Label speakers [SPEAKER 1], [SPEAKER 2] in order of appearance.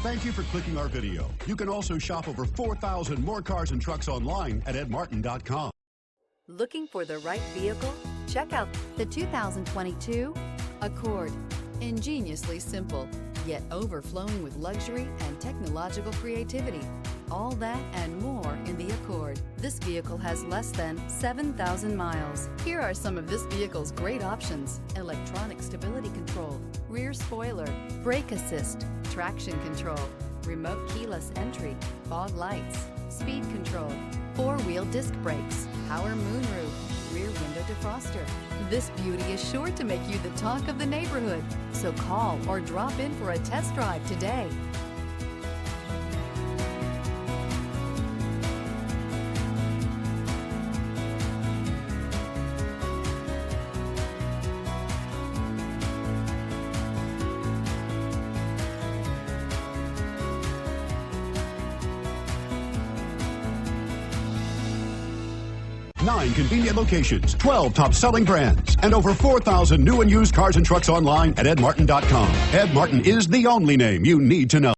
[SPEAKER 1] Thank you for clicking our video. You can also shop over 4,000 more cars and trucks online at edmartin.com.
[SPEAKER 2] Looking for the right vehicle? Check out the 2022 Accord. Ingeniously simple, yet overflowing with luxury and technological creativity. All that and more in the Accord. This vehicle has less than 7,000 miles. Here are some of this vehicle's great options: electronic stability control, rear spoiler, brake assist, traction control, remote keyless entry, fog lights, speed control, four-wheel disc brakes, power moonroof, rear window defroster. This beauty is sure to make you the talk of the neighborhood. So call or drop in for a test drive today.
[SPEAKER 1] Nine convenient locations, 12 top-selling brands, and over 4,000 new and used cars and trucks online at edmartin.com. Ed Martin is the only name you need to know.